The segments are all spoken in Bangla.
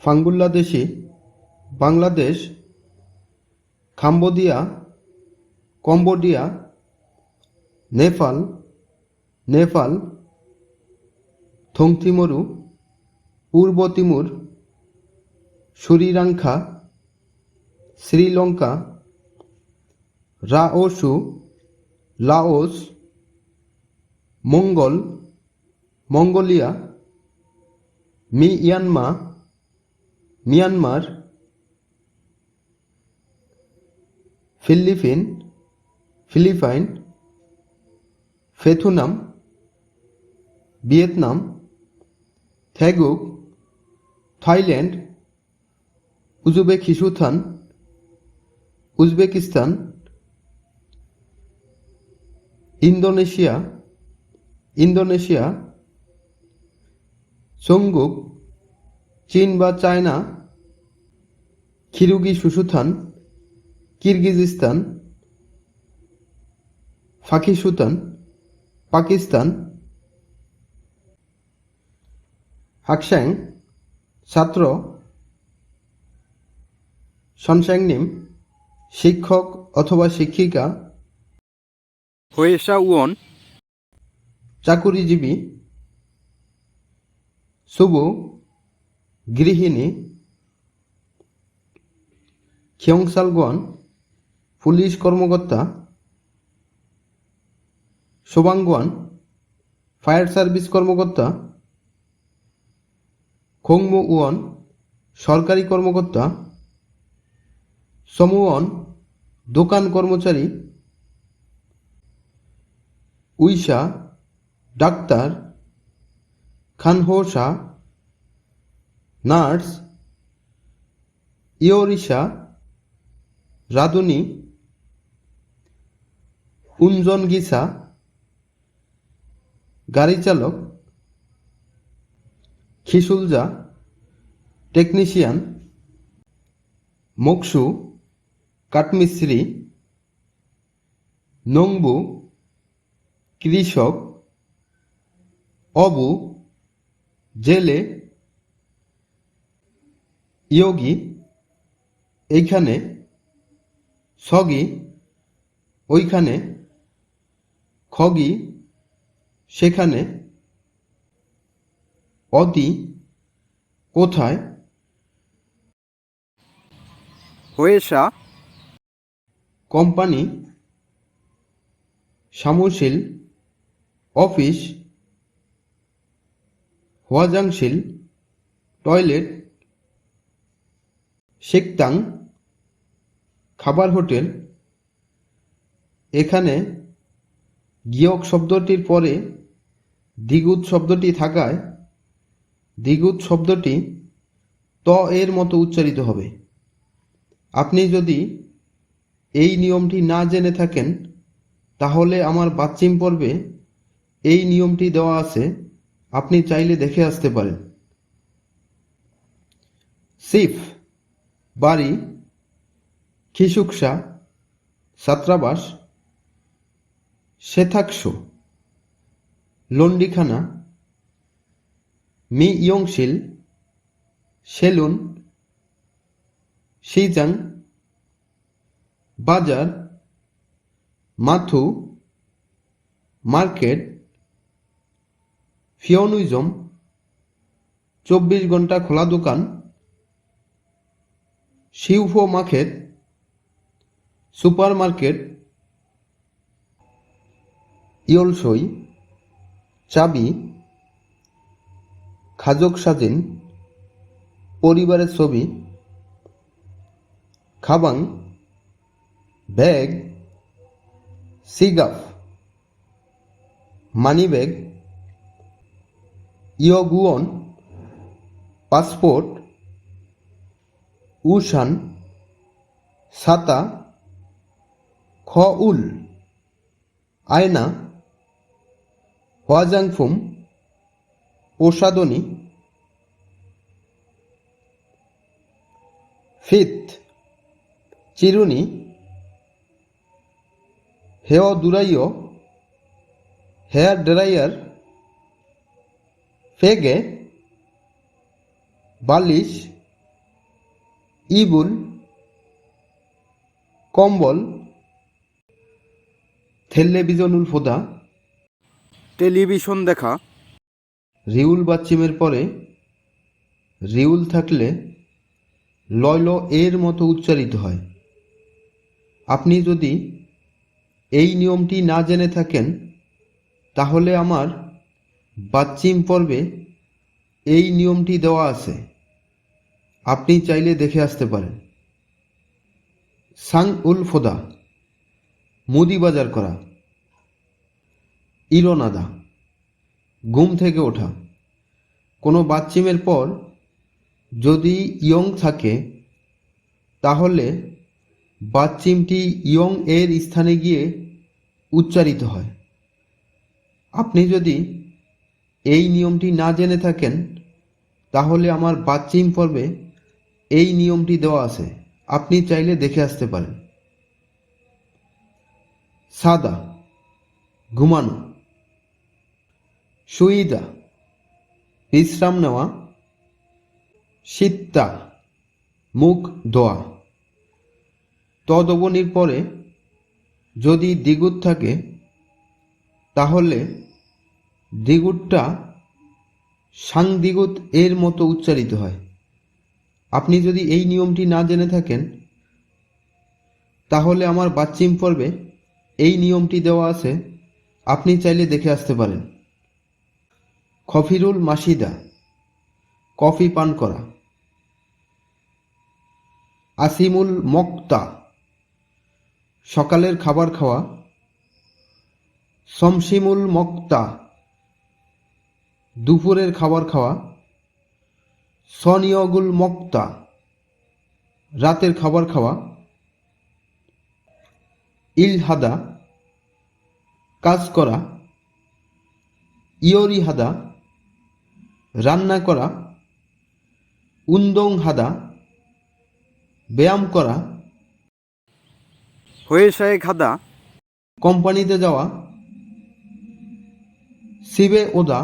ফাঙ্গুল্লাদেশী, বাংলাদেশ, কাম্বোডিয়া, কম্বোডিয়া, নেপাল, থংতিমরু, পূর্ব Timur, Sri Lanka, Sri Lanka, রাওসু, Laos, Mongolia, Myanmar, Philippine, Vietnam, থেগুক, Thailand, Uzbekistan, Indonesia, চংগুক, চীন বা চায়না, কিরগিজস্তান, পাকিস্তান, হাকস্যাং, ছাত্র, সনস্যাংনিম, শিক্ষক অথবা শিক্ষিকা, হোয়েসাউয়ন, চাকুরিজীবী, সুবু, গৃহিণী, খিয়ংসালগোয়ান, পুলিশ কর্মকর্তা, সোবাংগোয়ান, ফায়ার সার্ভিস কর্মকর্তা, খংমুওয়ান, সরকারি কর্মকর্তা, সমুওয়ান, দোকান কর্মচারী, উইসা, ডাক্তার, খানহোসা, নার্স, ইয়োরিসা, রাঁধুনি, উনজনগিসা, গাড়ি চালক, খিসুলজা, টেকনিশিয়ান, মকসু, কাঠমিস্ত্রি, নংবু, কৃষক, অবু, জেলে, ইয়োগী, এইখানে, সগি, ওইখানে, খগি, সেখানে, অতি, কোথায়, হোয়েসা, কোম্পানি, সামুশিল, অফিস, হোয়াজাংশিল, টয়লেট, শেকতাং, খাবার হোটেল। এখানে গিয়ক শব্দটির পরে দ্বিগুদ শব্দটি থাকায় দ্বিগুদ শব্দটি ত এর মতো উচ্চারিত হবে। আপনি যদি এই নিয়মটি না জেনে থাকেন তাহলে আমার বাচ্চিম পর্বে এই নিয়মটি দেওয়া আছে, আপনি চাইলে দেখে আসতে পারেন। সিফ, বাড়ি, খিসুকসা, ছাত্রাবাস, সেথাকসো, লন্ডিখানা, মিয়ংশিল, সেলুন, শিজাং, বাজার, মাথু, মার্কেট, ফিওনুইজম, 24 ঘন্টা খোলা দোকান, শিউফো মার্কেট, সুপার মার্কেট, ইয়লসই, চাবি, খাজক সাজিন, পরিবারের ছবি, খাবাং, ব্যাগ, সিগাফ, মানি ব্যাগ, ইয়গুয়ন, পাসপোর্ট, উশান, ছাতা, খউল, আয়না, হোয়াজাংফুম, প্রসাদনী, ফিত, চিরুনি, হেয় দুরাইয়, হেয়ার ড্রায়ার, ফেগে, বালিশ, ইবুল কম্বল থেল্লেবিজনুল ফোদা টেলিভিশন দেখা, রিউল বাচ্চিমের পরে রিউল থাকলে লয়ল এর মতো উচ্চারিত হয়। আপনি যদি এই নিয়মটি না জেনে থাকেন তাহলে আমার বাচ্চিম পর্বে এই নিয়মটি দেওয়া আছে, আপনি চাইলে দেখে আসতে পারেন। সাং উল ফোদা মুদি বাজার করা। ইরোনাদা ঘুম থেকে ওঠা। কোনো বাচ্চিমের পর যদি ইয়ং থাকে তাহলে বাচ্চিমটি ইয়ং এর স্থানে গিয়ে উচ্চারিত হয়। আপনি যদি এই নিয়মটি না জেনে থাকেন তাহলে আমার বাচ্চিম পর্বে এই নিয়মটি দেওয়া আছে, আপনি চাইলে দেখে আসতে পারেন। সাদা ঘুমানো। সুইদা বিশ্রাম নেওয়া। সিত্তা মুখ ধোয়া। তদবনির পরে যদি দ্বিগুণ থাকে তাহলে দ্বিগুণটা সাংদ্বিগুণ এর মতো উচ্চারিত হয়। আপনি যদি এই নিয়মটি না জেনে থাকেন তাহলে আমার বাচ্চিম পর্বে এই নিয়মটি দেওয়া আছে, আপনি চাইলে দেখে আসতে পারেন। খফিরুল মাসিদা কফি পান করা। আসিমুল মক্তা সকালের খাবার খাওয়া। শমসিমুল মক্তা দুপুরের খাবার খাওয়া। সনিয়গুল মক্তা রাতের খাবার খাওয়া। ইলহাদা কাজ করা। ইয়রি হাদা রান্না করা। উন্দং হাদা ব্যায়াম করা। হয়েশায় খাদা, কোম্পানিতে যাওয়া। সিবে ওদা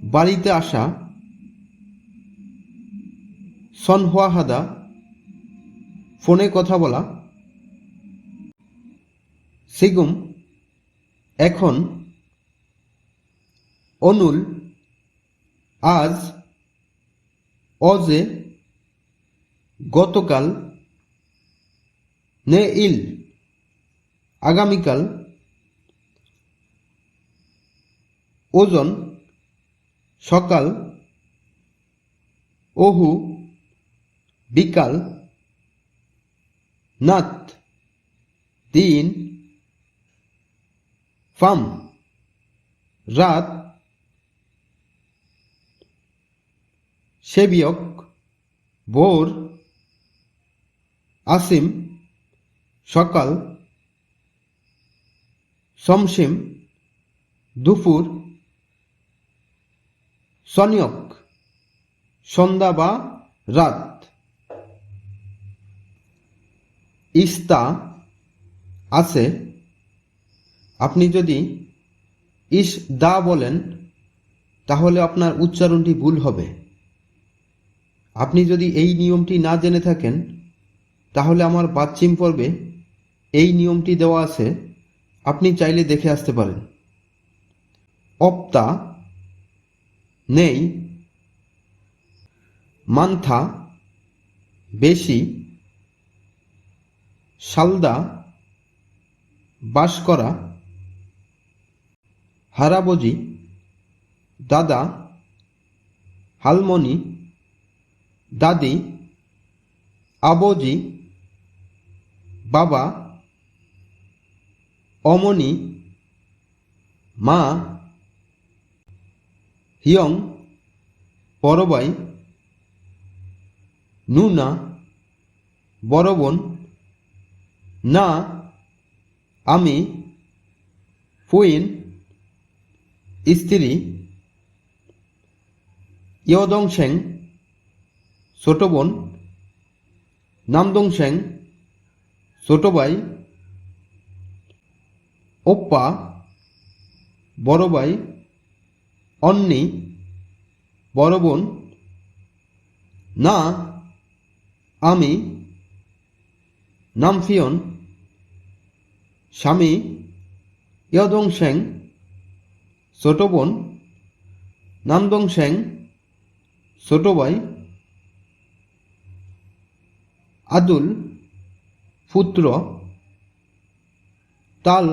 বাড়িতে আসা। সনহুয়া হাদা ফোনে কথা বলা। সিগুম এখন। অনুল আজ। অজে গতকাল। নে ইল আগামীকাল। ওজন সকাল। ওহু বিকাল। নাত দিন। ফাম রাত। সেবিয়ক ভোর। আসিম সকাল। শমসিম দুপুর। সনিয়ক সন্ধ্যা বা রাত। ইস্তা আছে। আপনি যদি ইস দা বলেন তাহলে আপনার উচ্চারণটি ভুল হবে। আপনি যদি এই নিয়মটি না জেনে থাকেন তাহলে আমার বাচ্চিম পর্বে এই নিয়মটি দেওয়া আছে, আপনি চাইলে দেখে আসতে পারেন। অপ্তা নেই। মান্থা বেশি। সালদা বাস করা। হারাবজি দাদা। হালমনি দাদি। আবজি বাবা। অমনি মা। হিয়ং বড় ভাই। নুনা বড় বোন। না আমি। ফুইন স্ত্রী। ইয়দংশেং ছোট বোন। নামদংশেং ছোট ভাই। ওপ্পা বড় ভাই। অন্নি বড় বোন। না আমি, নামফিয়ন, স্বামী, ইয়দংশেং, ছোট বোন, নামদংশেং, ছোট ভাই, আদুল, পুত্র, তাল,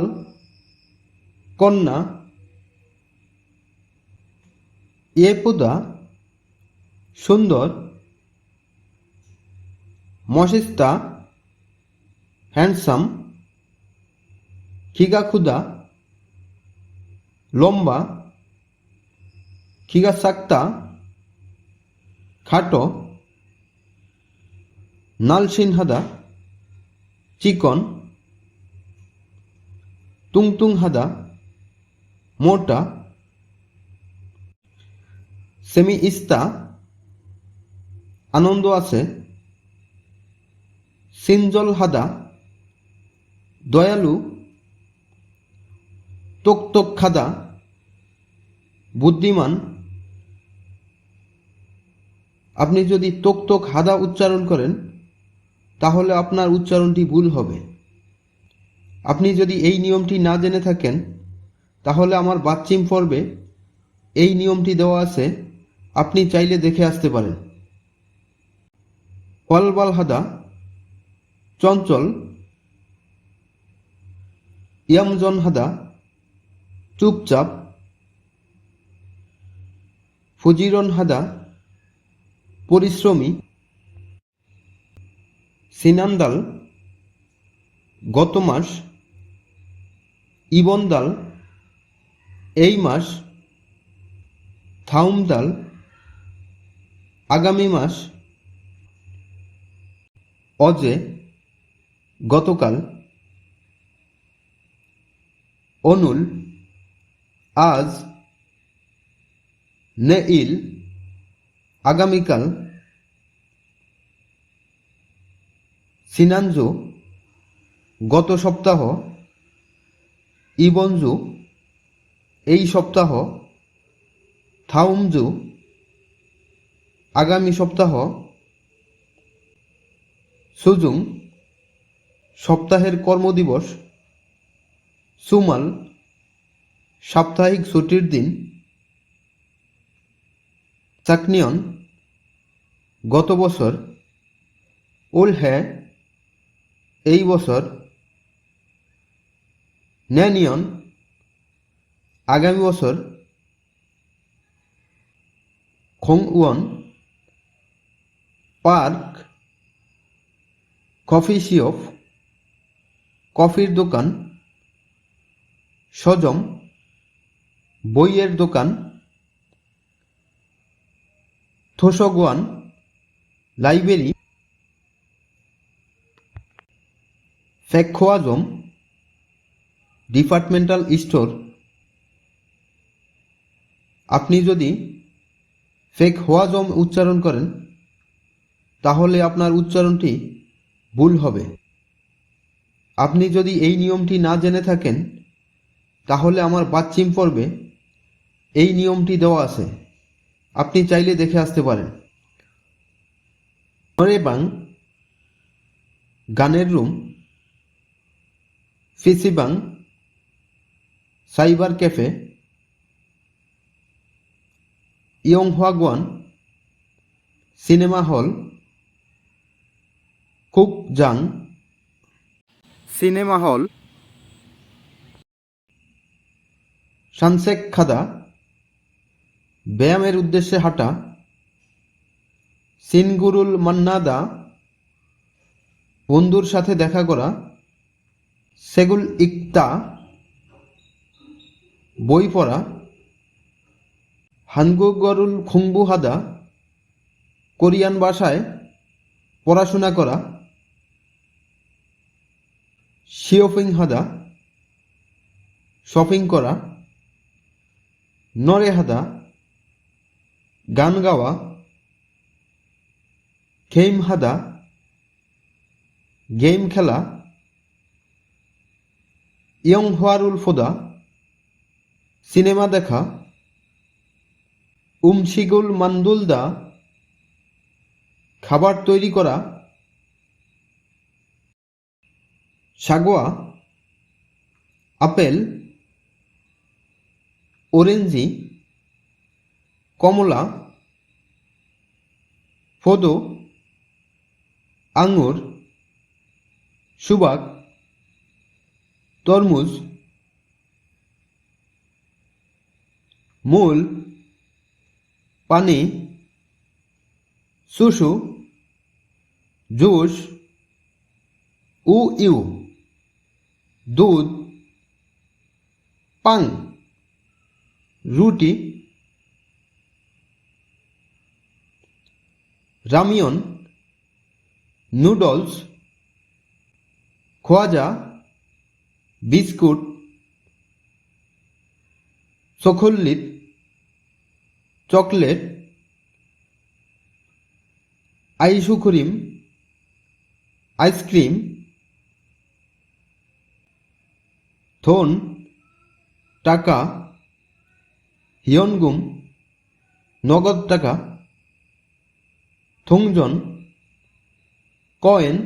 কন্যা, ইয়েপুদা, সুন্দর, মশিস্তা, হ্যান্ডসাম, খিগাখুদা, লম্বা, খিগাসাক্তা, খাটো, নালসিনহাদা, চিকন, তুংতুংহাদা, মোটা, সেমি ইস্তা, আনন্দ আছে, সিনজল হাদা, দয়ালু, তোক খাদা, বুদ্ধিমান। আপনি যদি তোক হাদা উচ্চারণ করেন তাহলে আপনার উচ্চারণটি ভুল হবে। আপনি যদি এই নিয়মটি না জেনে থাকেন তাহলে আমার বাচ্চিম পর্বে এই নিয়মটি দেওয়া আছে, আপনি চাইলে দেখে আসতে পারেন। ওয়ালবাল হাদা, চঞ্চল, ইয়ামজন হাদা, চুপচাপ, ফজিরন হাদা, পরিশ্রমী, সিনান্দাল, গত মাস, ইবনদাল, এই মাস, থাউমদাল, আগামী মাস, অজে, গতকাল, অনুল, আজ, নেইল, আগামীকাল, সিনানজু, গত সপ্তাহ, ইবনজু, এই সপ্তাহ, থাউমজু, আগামী সপ্তাহ, সুজুং, সপ্তাহের কর্মদিবস, সুমাল, সাপ্তাহিক ছুটির দিন, চাকনিয়ন, গত বছর, উলহে, এই বছর, ন্যানিয়ন, আগামী বছর, খংউয়ন, পার্ক, কফি শিয়ফ, কফির দোকান, সজম, বইয়ের দোকান, থোসগুয়ান, লাইব্রেরি, ফেকখোয়াজম, ডিপার্টমেন্টাল স্টোর। আপনি যদি ফেকহোয়াজম উচ্চারণ করেন তাহলে আপনার উচ্চারণটি ভুল হবে। আপনি যদি এই নিয়মটি না জেনে থাকেন তাহলে আমার বাচ্চিম পর্বে এই নিয়মটি দেওয়া আছে, আপনি চাইলে দেখে আসতে পারেন। নরেবাং, গানের রুম, ফিসিবাং, সাইবার ক্যাফে, ইয়ংহোয়াগুয়ান, সিনেমা হল, কুকজাং, সিনেমা হল, সানসেক খাদা, ব্যায়ামের উদ্দেশ্যে হাঁটা, সিনগুরুল মান্নাদা, বন্ধুর সাথে দেখা করা, সেগুল ইকতা, বই পড়া, হানগুগরুল খুংবু হাদা, কোরিয়ান ভাষায় পড়াশোনা করা, শিওফিং হাদা, শপিং করা, নরে হাদা, গান গাওয়া, খেইম হাদা, গেম খেলা, ইয়ংহোয়ারুল ফোদা, সিনেমা দেখা, উমশিগুল মান্দুলদা, খাবার তৈরি করা, সাগোয়া, আপেল, অরেঞ্জি, কমলা, ফোদো, আঙুর, সুবাক, তরমুজ, মূল, পানি, সুসু, জুস, ইউ, দুধ, পাং, রুটি, রামিয়ন, নুডলস, খোয়াজা, biscuit, chocolate, chocolate, ice cream, ice cream, থন, টাকা, হিয়নগুম, নগদ টাকা, থংজন, কয়েন,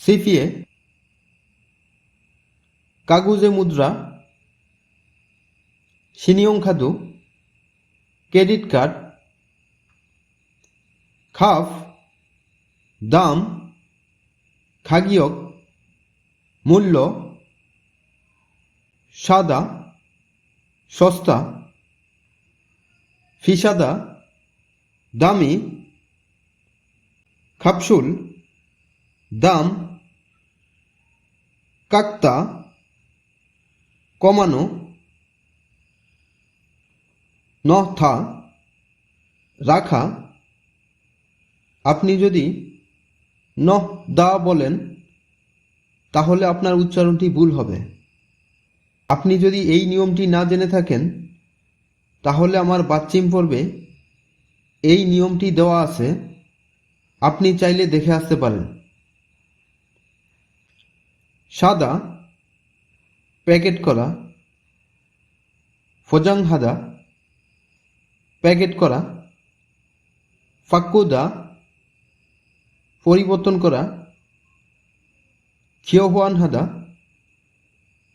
সিফিয়ে, কাগুজে মুদ্রা, সিনিয়ং খাদু, ক্রেডিট কার্ড, খাফ, দাম, খাগিয়ক, মূল্য, সাদা, সস্তা, ফিসাদা, দামি, খাপসুল, দাম, কাক্তা, কমানো, নথা, রাখা। আপনি যদি নহ দা বলেন তাহলে আপনার উচ্চারণটি ভুল হবে। আপনি যদি এই নিয়মটি না জেনে থাকেন তাহলে আমার বাচ্চিম পর্বে এই নিয়মটি দেওয়া আছে, আপনি চাইলে দেখে আসতে পারেন। সাদা, প্যাকেট করা, ফজাংহাদা, প্যাকেট করা, ফাক্কুদা, পরিবর্তন করা, খিওহুয়ানহাদা,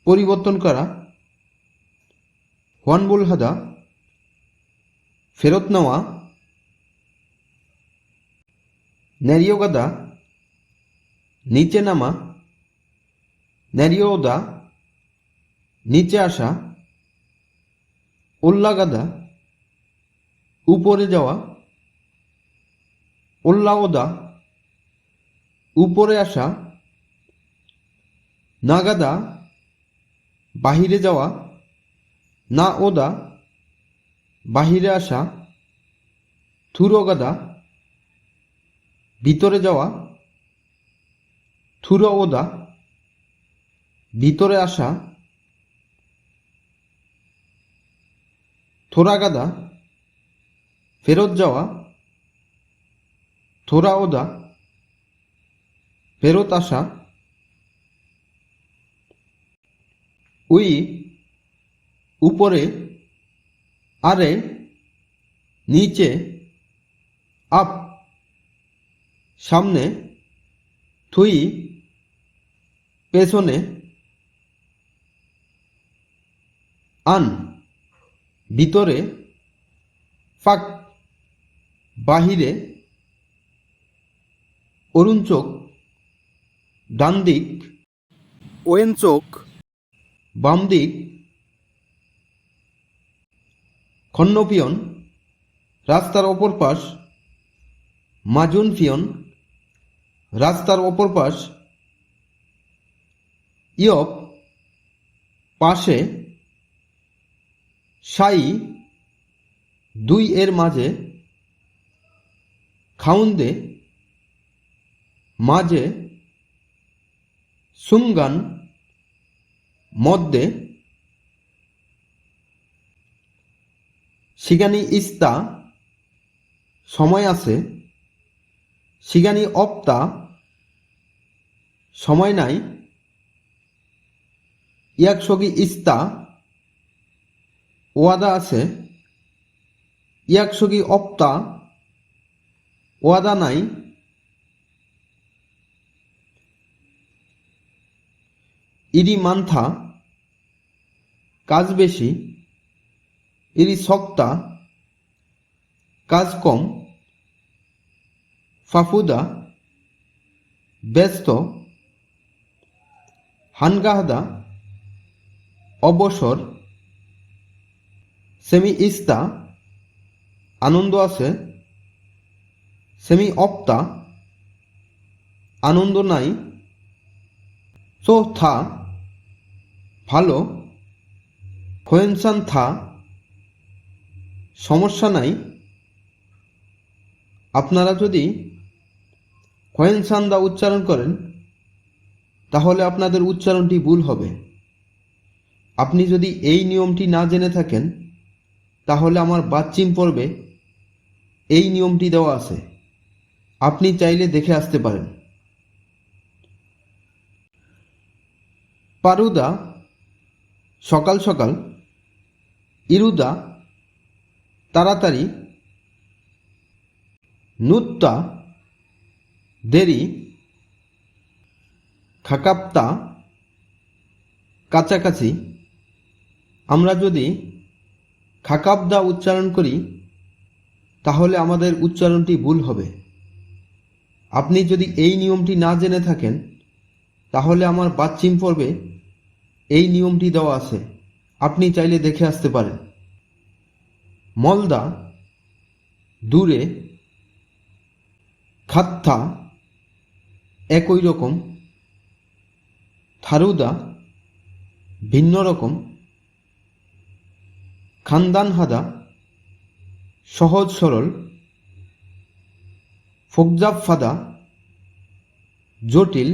পরিবর্তন করা, হুয়ানবুলহাদা, ফেরত নেওয়া, ন্যারিয়োগাদা, নিচে নামা, ন্যারিওদা, নিচে আসা, ওল্লাগাদা, উপরে যাওয়া, ওল্লাওদা, উপরে আসা, নাগাদা, বাহিরে যাওয়া, না ওদা, বাহিরে আসা, থুরোগাদা, ভিতরে যাওয়া, থুরো ওদা, ভিতরে আসা, থোরাগাদা, ফেরত যাওয়া, থোরা ওদা, ফেরত আসা, উই, উপরে, আরে, নিচে, আপ, সামনে, থুই, পেছনে, আন, ভিতরে, ফাক, বাহিরে, অরুণচোক, ডান দিক, ওয়েনচোক, বাম দিক, খন্নপিয়ন, রাস্তার অপর পাশ, মাজুন পিয়ন, রাস্তার অপর পাশ, ইয়প, পাশে, সাই, দুই এর মাঝে, খাউন্দে, মাঝে, সুঙ্গান, মধ্যে, সিগানি ইস্তা, সময় আছে, সিগানি অপ্তা, সময় নাই, ইয়াকসগি ইস্তা, ওয়াদা আছে, ইয়াকসগি অপ্তা, ওয়াদা নাই, ইরি মান্থা কাজ বেশি, ইরি সক্তা কাজ কম, ফাফুদা ব্যস্ত, হানগাহাদা অবসর, সেমি ইস্তা আনন্দ আছে, সেমি অপ্তা আনন্দ নাই, সো থা ভালো, খোয়েনসান থা সমস্যা নাই। আপনারা যদি খোয়েনসান্দা উচ্চারণ করেন তাহলে আপনাদের উচ্চারণটি ভুল হবে। আপনি যদি এই নিয়মটি না জেনে থাকেন তাহলে আমার বাচ্চিম পর্বে এই নিয়মটি দেওয়া আছে, আপনি চাইলে দেখে আসতে পারেন। পারুদা সকাল সকাল, ইরুদা তাড়াতাড়ি, নুত্তা দেরি, খাকাপ্তা কাছাকাছি। আমরা যদি খাকাবদা উচ্চারণ করি তাহলে আমাদের উচ্চারণটি ভুল হবে। আপনি যদি এই নিয়মটি না জেনে থাকেন তাহলে আমার বাচ্চিম পর্বে এই নিয়মটি দেওয়া আছে, আপনি চাইলে দেখে আসতে পারেন। মলদা দূরে, খাত্থা একই রকম, থারুদা ভিন্ন রকম, খানদানহাদা সহজ সরল, ফোকজাফাদা জটিল।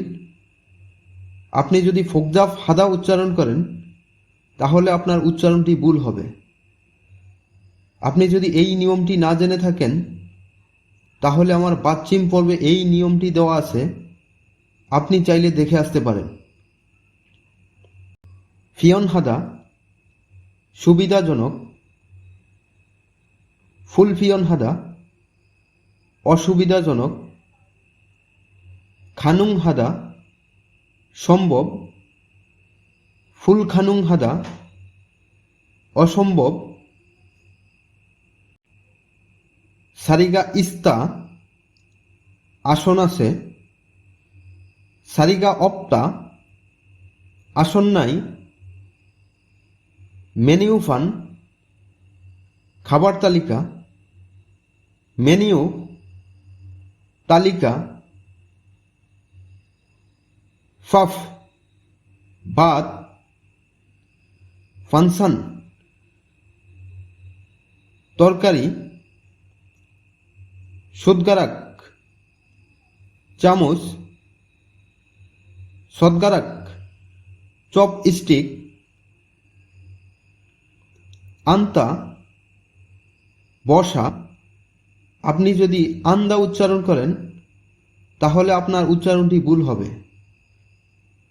আপনি যদি ফোকজাফ হাদা উচ্চারণ করেন তাহলে আপনার উচ্চারণটি ভুল হবে। আপনি যদি এই নিয়মটি না জেনে থাকেন তাহলে আমার বাচ্চিম পর্বে এই নিয়মটি দেওয়া আছে, আপনি চাইলে দেখে আসতে পারেন। ফিয়নহাদা সুবিধাজনক, ফুলফিয়নহাদা অসুবিধাজনক, খানুংহাদা সম্ভব, ফুলখানুংহাদা অসম্ভব, সারিগা ইস্তা আসন আছে, সারিগা অপ্তা আসন নাই, মেনিউ ফান খাবার তালিকা, মেনিউ তালিকা, ফাফ বাদ, ফানসান তরকারি, সুদগারাক চামচ, সদগারাক চপ স্টিক, আন্তা বসা। আপনি যদি আন্দা উচ্চারণ করেন তাহলে আপনার উচ্চারণটি ভুল হবে।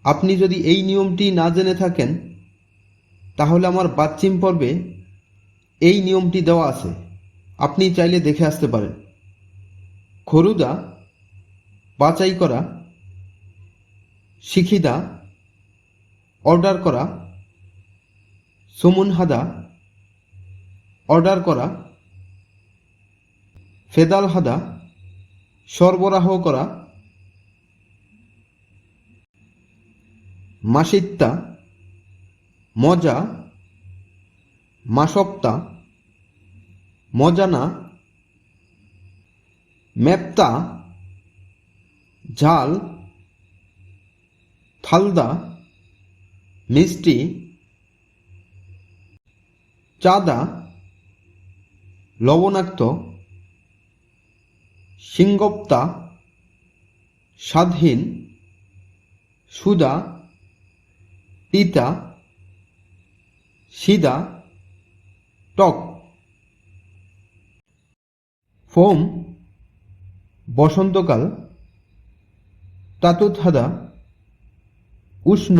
আপনি যদি এই নিয়মটি না জেনে থাকেন তাহলে আমার বাচ্চিম পর্বে এই নিয়মটি দেওয়া আছে, আপনি চাইলে দেখে আসতে পারেন। খরুদা বাছাই করা, শিখিদা অর্ডার করা, সুমুনহাদা অর্ডার করা, ফেদালহাদা সরবরাহ করা, মাসিত্তা মজা, মাসপ্তা মজানা, মেপ্তা ঝাল, থালদা মিষ্টি, চাঁদা লবণাক্ত, সিংগপ্তা স্বাদহীন, সুদা তিতা, সিদা টক। ফোম বসন্তকাল, তাতুতহাদা উষ্ণ,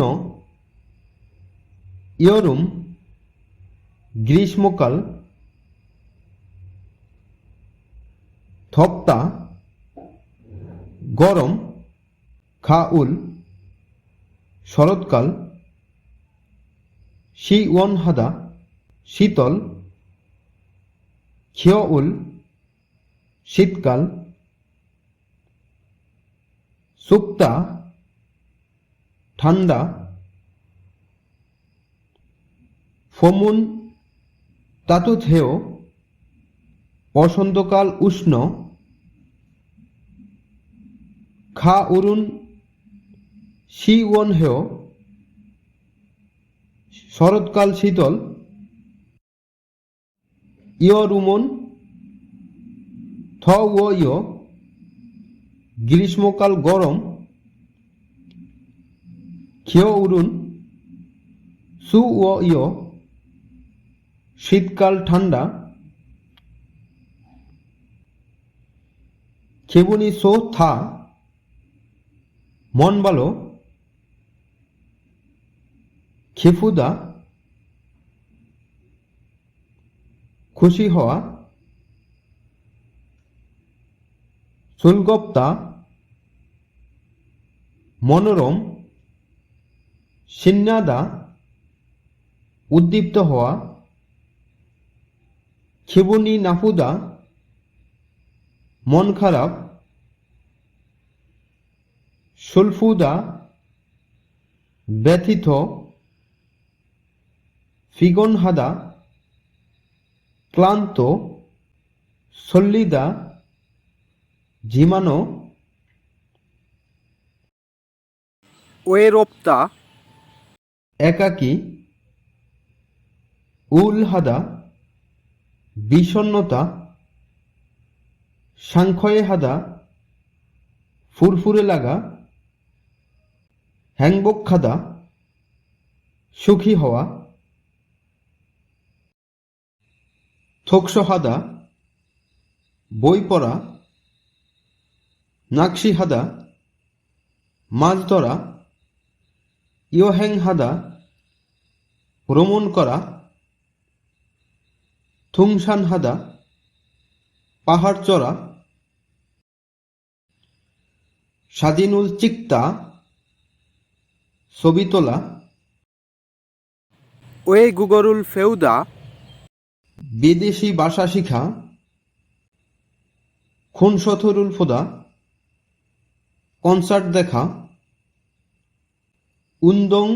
ইয়রুম গ্রীষ্মকাল, থপ্তা গরম, খাউল শরৎকাল, শিওন হাদা শীতল, খিয়উল শীতকাল, সুক্তা ঠান্ডা, ফমুন তাতুথেয় বসন্তকাল উষ্ণ, খা উরুন শিওন হেয় শরৎকাল শীতল, ইয় রুমন থ ও ইয় গ্রীষ্মকাল গরম, খিয় উরুন সু ও ইয় শীতকাল ঠান্ডা, খেবুনি সো থা মন ভালো, খেফুদা খুশি হওয়া, সুলগপ্তা মনোরম, সিন্নাদা উদ্দীপ্ত হওয়া, খিবুনি নাফুদা মন খারাপ, সুলফুদা ব্যথিত, ফিগনহাদা ক্লান্ত, সল্লিদা ঝিমানো, ওয়েরোপ্তা একাকী, উলহাদা বিষণ্ণতা, সাংখ্যয়ে হাদা ফুরফুরে লাগা, হ্যাংবকখাদা সুখী হওয়া, থোকসহাদা বই পড়া, নাকশিহাদা মাছ ধরা, ইয়োহ্যাংহাদা ভ্রমণ করা, থুংসানহাদা পাহাড় চড়া, সাজিনুল চিক্তা ছবি তোলা, ওয়ে গুগরুল ফেউদা বিদেশি ভাষা শিখা, খুনসথরুল ফোদা কনসার্ট দেখা, উন্দং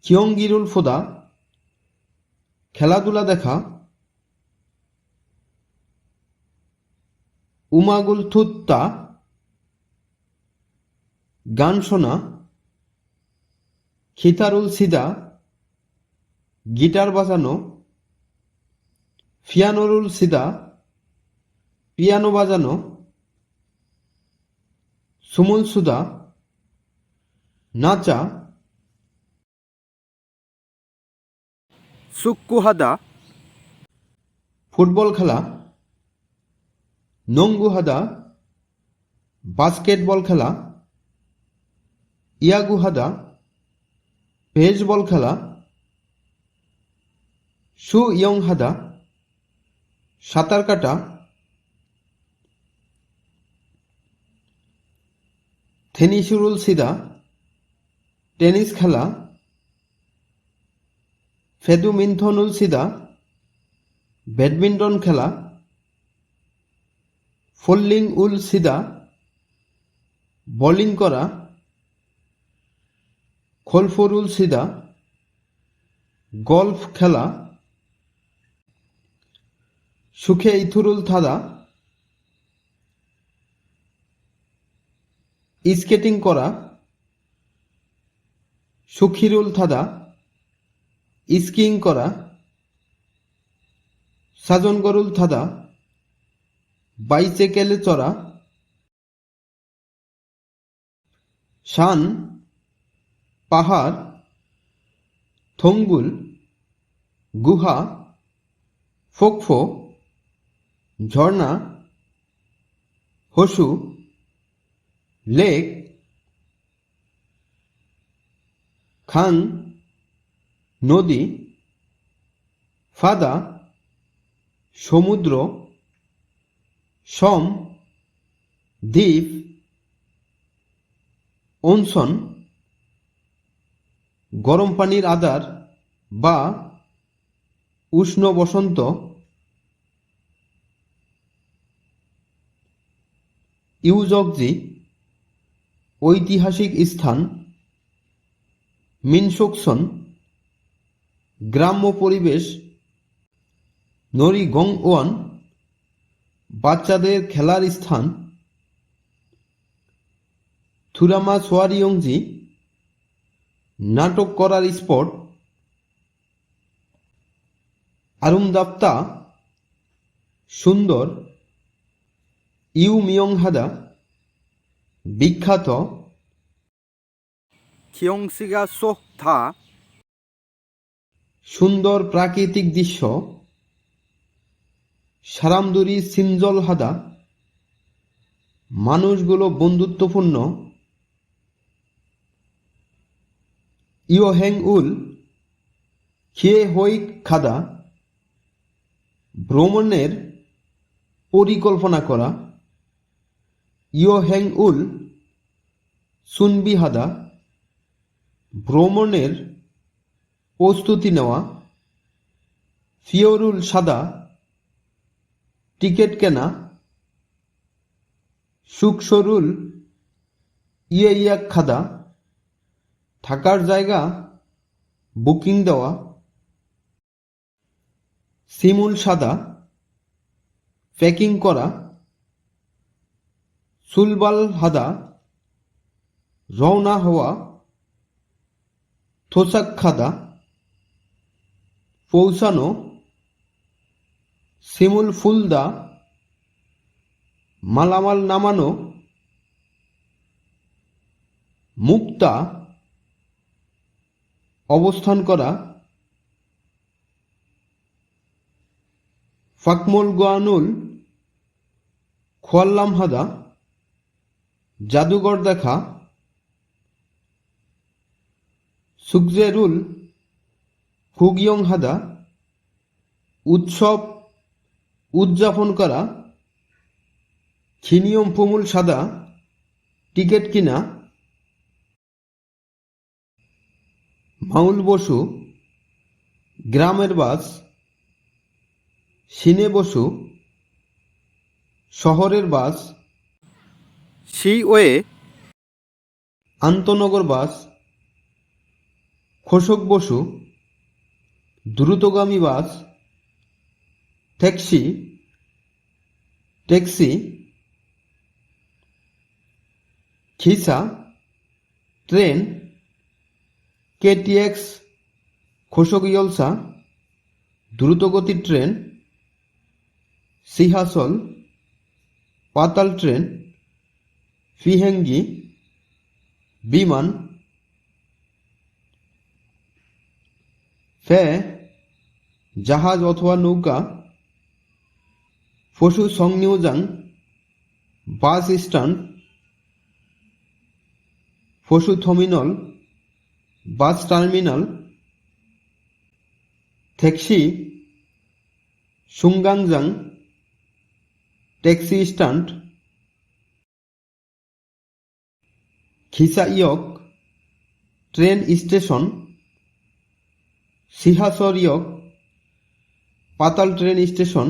খিয়ঙ্গিরুল ফোদা খেলাধুলা দেখা, উমাগুল থুত্তা গান শোনা, খিতারুল সিদা গিটার বাজানো, ফিয়ানোরুল সিদা পিয়ানো বাজানো, সুমুল সুদা নাচা, সুক্কুহাদা ফুটবল খেলা, নঙ্গুহাদা বাস্কেটবল খেলা, ইয়াগুহাদা বেসবল খেলা, সু ইয়ংহাদা সাঁতার কাটা, থেনিসুরুল সিদা টেনিস খেলা, ফেদুমিন্থনুল সিদা ব্যাডমিন্টন খেলা, ফল্লিং উল সিদা বোলিং করা, খোলফরুল সিদা গল্ফ খেলা, সুখে ইথুরুল থাদা স্কেটিং করা, সুখিরুল থাদা স্কিং করা, সাজনগরুল থাদা বাইসাইকেলে চড়া, শান পাহাড়, থংবুল গুহা, ফোকফো ঝর্ণা, হসু লেক, খান নদী, ফাদা সমুদ্র, সম দ্বীপ, অনশন গরম পানির আদার, বা উষ্ণ বসন্ত, ইউজকজি ঐতিহাসিক স্থান, মিনসোকসন গ্রাম্য পরিবেশ, নরি গংওয়ান বাচ্চাদের খেলার স্থান, থুরামা সোয়ারিয়ংজি নাটক করার স্পট, আরুমদাপ্তা সুন্দর, ইউ মিয়ংহাদা বিখ্যাত, খিয়ংসিগা সোহ থা সুন্দর প্রাকৃতিক দৃশ্য, সারামদুরি সিনজলহাদা মানুষগুলো বন্ধুত্বপূর্ণ, ইয়োহেং উল খিয়ে হই খাদা ভ্রমণের পরিকল্পনা করা, ইয়োহেং উল সুনবিহাদা ভ্রমণের প্রস্তুতি নেওয়া, ফিওরুল সাদা টিকিট কেনা, সুকসরুল ইয়াক খাদা থাকার জায়গা বুকিং দেওয়া, সিমুল সাদা প্যাকিং করা, সুলবাল হাদা রওনা হওয়া, থোসাক খাদা পৌঁছানো, সিমুল ফুলদা মালামাল নামানো, মুক্তা অবস্থান করা, ফাকমুল গোয়ানুল খোয়াল্লামহাদা জাদুঘর দেখা, সুকজেরুল হুগিয়ংহাদা উৎসব উদযাপন করা, খিনিয়ম ফুমুল সাদা টিকিট কিনা, মাউল বসু গ্রামের বাস, সিনে বসু শহরের বাস, শিওয়ে আন্তনগর বাস, খোসক বসু দ্রুতগামী বাস, taxi taxi, Khisa train, KTX খোসক ইয়লসা দ্রুতগতির ট্রেন, সিহাসল পাতাল ট্রেন, ফিহেঙ্গি বিমান, ফে জাহাজ অথবা নৌকা, ফসু সংনিউজাং বাস স্ট্যান্ড, ফসু থমিনল বাস টার্মিনাল, ট্যাক্সি সুঙ্গাংজাং ট্যাক্সি স্ট্যান্ড, খিসা ইয়ক ট্রেন স্টেশন, সিহাসর ইয়ক পাতাল ট্রেন স্টেশন,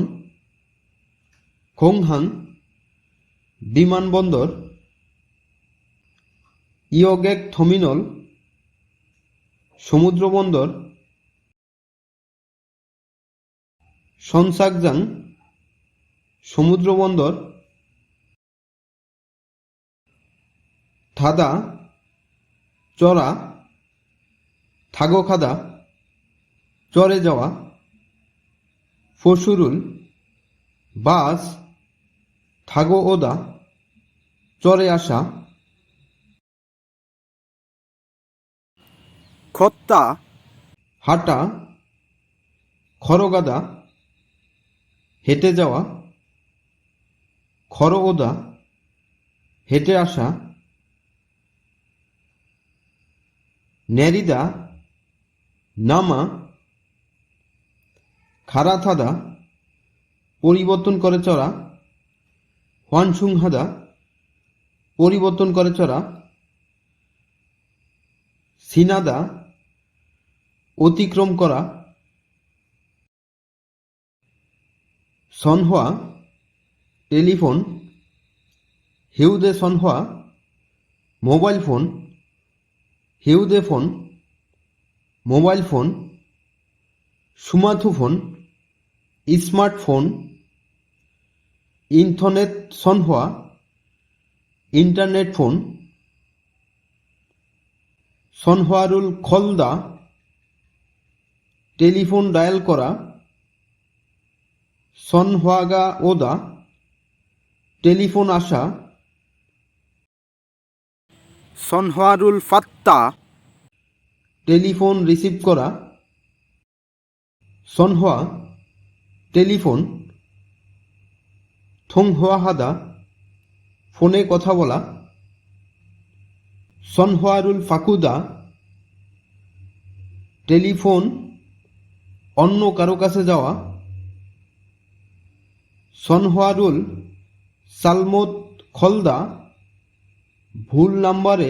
খোংহাং বিমানবন্দর, ইয়গেক থমিনল সমুদ্র বন্দর, সনসাকজাং সমুদ্র বন্দর, থাদা চড়া থাগোখাদা চড়ে যাওয়া, ফসুরুল বাস থাগো ওদা চড়ে আসা, খত্তা হাঁটা খরগাদা হেঁটে যাওয়া, খর ওদা হেঁটে আসা, নেরিদা নামা, খারাথাদা পরিবর্তন করে চড়া, হোয়ানসুংহাদা পরিবর্তন করে চড়া, সিনাদা অতিক্রম করা। সনহোয়া টেলিফোন, হিউদে সনহোয়া মোবাইল ফোন, হিউদে ফোন মোবাইল ফোন, সুমাথুফোন স্মার্টফোন, ইন্টারনেট সনহোয়া ইন্টারনেট ফোন, সনহোয়ারুল খলদা টেলিফোন ডায়াল করা। সনহোয়াগা ওদা টেলিফোন আসা। সনহোয়ারুল ফাত্তা টেলিফোন রিসিভ করা। সনহোয়া টেলিফোন, থংহোয়াহাদা ফোনে কথা বলা। সনহোয়ারুল ফাকুদা টেলিফোন অন্য কারো কাছে যাওয়া। সনহোয়ারুল সালমত খলদা ভুল নাম্বারে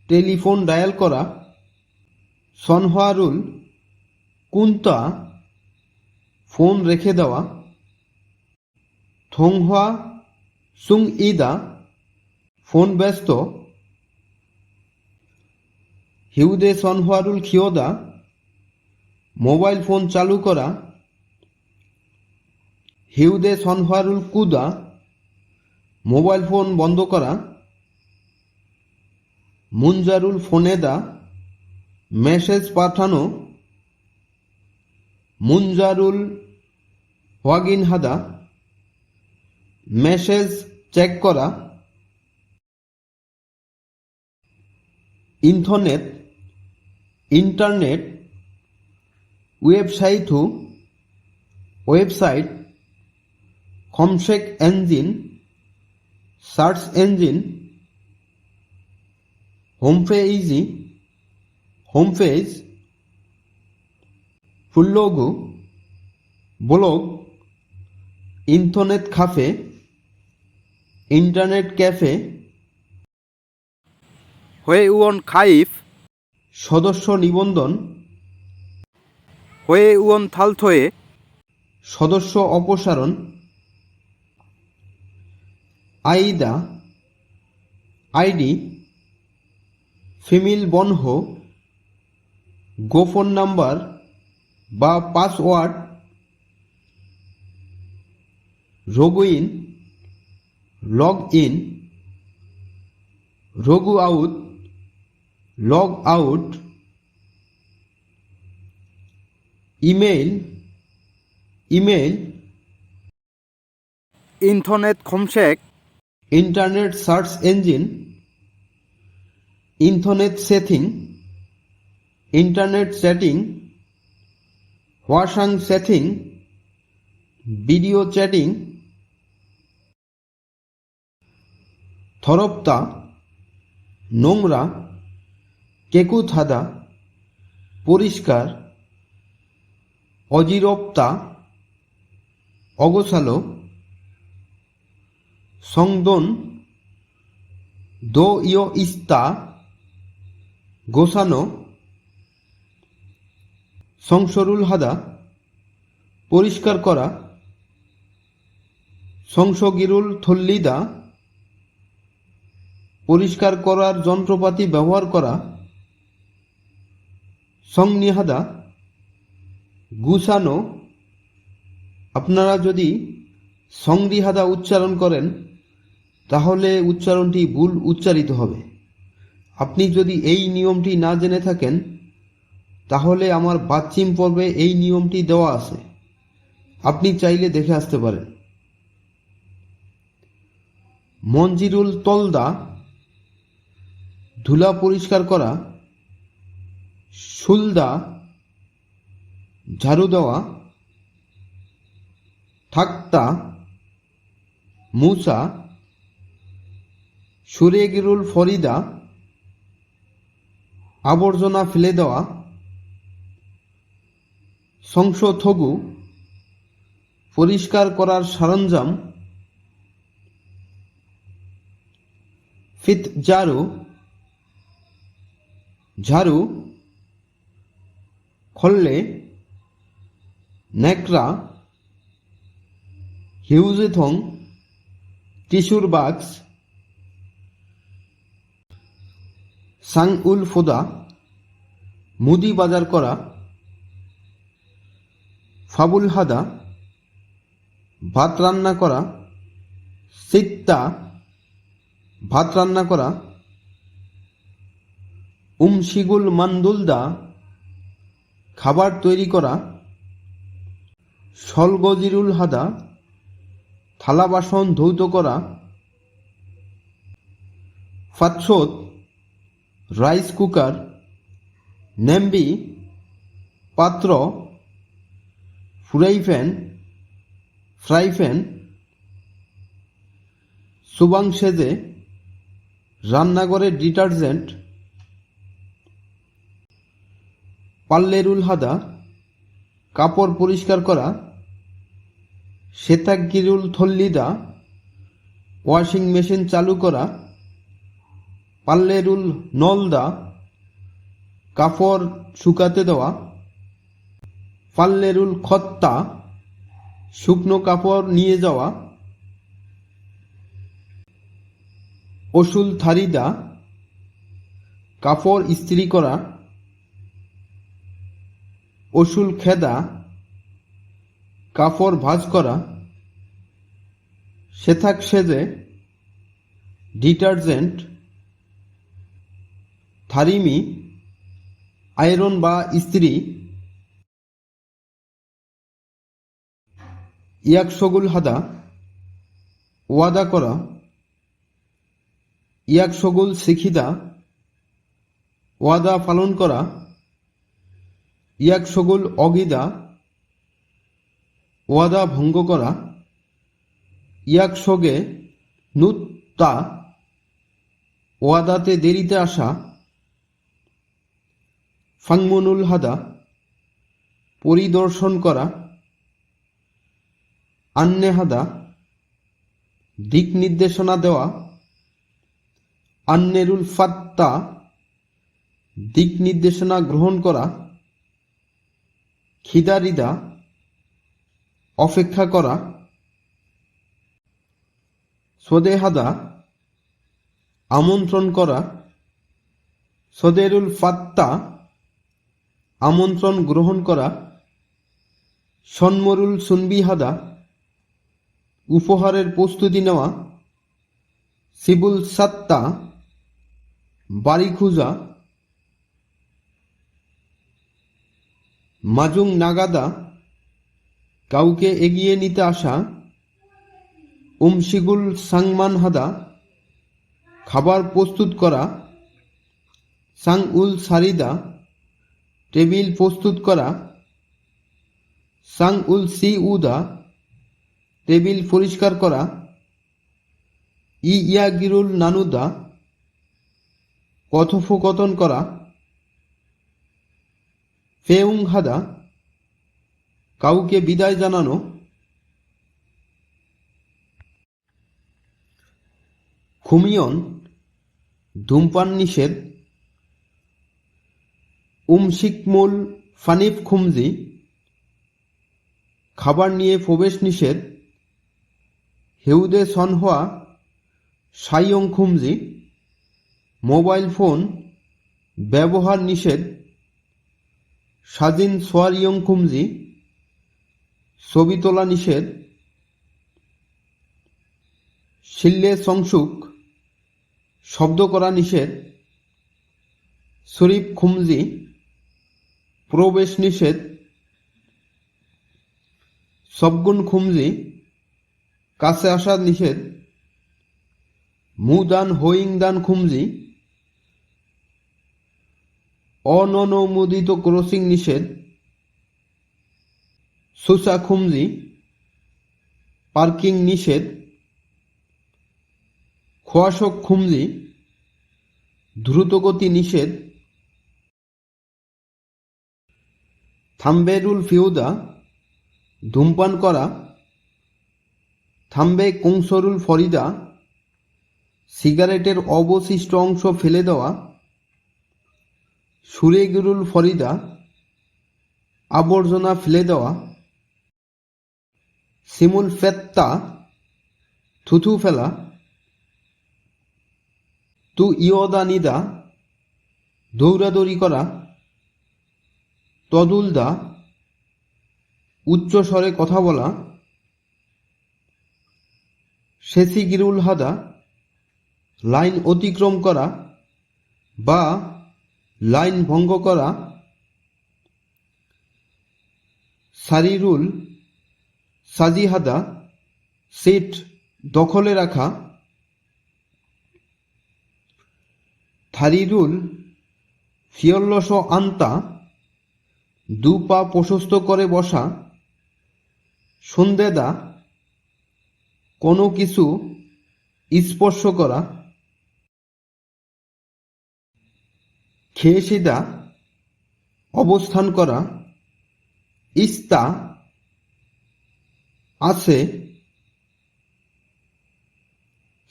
টেলিফোন ডায়াল করা। সনহোয়ারুল কুন্তা ফোন রেখে দেওয়া। থংহোয়া সুং ইদা ফোন ব্যস্ত। হিউদে সনহোয়ারুল খিওদা মোবাইল ফোন চালু করা। হিউদে সনহোয়ারুল কুদা মোবাইল ফোন বন্ধ করা। মুনজারুল ফোনেদা মেসেজ পাঠানো। মুনজারুল ওয়াগিনহাদা মেসেজ চেক করা। ইন্টারনেট ইন্টারনেট, ওয়েবসাইটু ওয়েবসাইট, কমশেক ইঞ্জিন সার্চ ইঞ্জিন, হোমপেইজি হোমপেজ, ফুল্লগু ব্লগ, ইন্টারনেট কাফে ইন্টারনেট ক্যাফে। হুয়েউন খাইফ সদস্য নিবন্ধন। হুয়েউন থালথোয়ে সদস্য অপসারণ। আইদা আইডি, ফিমেল বনহো গোপন নাম্বার বা পাসওয়ার্ড। রগুইন লগ ইন, রগু আউট log out. Email email, internet খমশেক internet search engine, internet setting, internet chatting, WhatsApp setting, video chatting. থরপ্তা নোংরা, কেকুথাদা পরিষ্কার, অজিরপ্তা অগোছালো। সংদন দো ইয় ইস্তা গোছানো। সংসরুল হাদা পরিষ্কার করা। সংসগিরুল থল্লিদা পরিষ্কার করার যন্ত্রপাতি ব্যবহার করা। সংনিহাদা গুছানো। আপনারা যদি সংরিহাদা উচ্চারণ করেন তাহলে উচ্চারণটি ভুল উচ্চারিত হবে। আপনি যদি এই নিয়মটি না জেনে থাকেন তাহলে আমার বাচ্চিম পর্বে এই নিয়মটি দেওয়া আছে, আপনি চাইলে দেখে আসতে পারেন। মঞ্জিরুল তলদা ধুলা পরিষ্কার করা। সুলদা ঝাড়ু দেওয়া। থাকতা মুসা। সুরেগিরুল ফরিদা আবর্জনা ফেলে দেওয়া। সংশোথগু পরিষ্কার করার সরঞ্জাম। ফিত ঝাড়ু ঝাড়ু। খল্লে ন্যাকড়া হিউজেথং টিস্যুর বাক্স সাং উল ফোদা মুদি বাজার করা ফাবুল হাদা ভাত রান্না করা সিত্তা ভাত রান্না করা শিগুল মান্দুলদা খাবার তৈরি করা সলগজিরুল হাদা থালা বাসন ধৌত করা ফাতসোত রাইস কুকার নেম্বি পাত্র ফ্রাই প্যান সুবাং সেজে রান্নাঘরের ডিটারজেন্ট পাল্লেরুল হাদা কাপড় পরিষ্কার করা সেতাগিরুল থল্লিদা ওয়াশিং মেশিন চালু করা পাল্লেরুল নলদা কাপড় শুকাতে দেওয়া পাল্লেরুল খত্তা শুকনো কাপড় নিয়ে যাওয়া অসুল থারিদা কাপড় ইস্ত্রি করা অসুল খেদা কাপড় ভাঁজ করা সেথাক সেজে ডিটারজেন্ট থারিমি আয়রন বা ইস্ত্রি ইয়াকশগুল হাদা ওয়াদা করা ইয়াকশগুল শিখিদা ওয়াদা পালন করা ইয়াকশগুল অগিদা ওয়াদা ভঙ্গ করা ইয়াকশগে নুত্তা ওয়াদাতে দেরিতে আসা ফাংমনুল হাদা পরিদর্শন করা আন্নে হাদা দিক নির্দেশনা দেওয়া আন্নেরুল ফাত্তা দিক নির্দেশনা গ্রহণ করা খিদারিদা অপেক্ষা করা সদেহাদা আমন্ত্রণ করা সদেরুল ফাত্তা আমন্ত্রণ গ্রহণ করা সন্মরুল সুনবিহাদা উপহারের প্রস্তুতি নেওয়া সিবুল সাত্তা বাড়ি খুঁজা মাজুং নাগাদা কাউকে এগিয়ে নিতে আসা শিগুল সাংমান হাদা খাবার প্রস্তুত করা সাং উল সারিদা টেবিল প্রস্তুত করা সাং উল সি উদা টেবিল পরিষ্কার করা ইয়াগিরুল নানুদা কথোপকথন করা ফেউং হাদা কাউকে বিদায় জানানো খুমিয়ন ধূমপান নিষেধ শিকমুল ফানিফ খুমজি খাবার নিয়ে প্রবেশ নিষেধ হেউদে সনহোয়া সাইয়ং খুমজি মোবাইল ফোন ব্যবহার নিষেধ সাজিন সোয়ারিয়ং খুমজি ছবি তোলা নিষেধ শিল্লে সংসুক শব্দ করা নিষেধ শরীফ খুমজি প্রবেশ নিষেধ সবগুন খুমজি কাছে আসা নিষেধ মুদান হোয়িং দান খুমজি অননুমোদিত ক্রসিং নিষেধ সুসা খুমজি পার্কিং নিষেধ খোয়াশক খুমজি দ্রুতগতি নিষেধ থাম্বেরুল ফিউদা ধূমপান করা থাম্বে কুংসরুল ফরিদা সিগারেটের অবশিষ্ট অংশ ফেলে দেওয়া সুরেগিরুল ফরিদা আবর্জনা ফেলে দেওয়া, সিমুল ফেত্তা থুথু ফেলা, তু ইয়দা নিদা দৌড়াদৌড়ি করা, তদুলদা উচ্চ স্বরে কথা বলা, শেসিগিরুল হাদা লাইন অতিক্রম করা বা লাইন ভঙ্গ করা, সারিরুল সাজিহাদা সিট দখলে রাখা, থারিরুল ফিয়ল্লস আন্তা দু পা প্রশস্ত করে বসা, সন্দেদা কোনো কিছু স্পর্শ করা, খেয়েসিদা অবস্থান করা, ইস্তা আছে,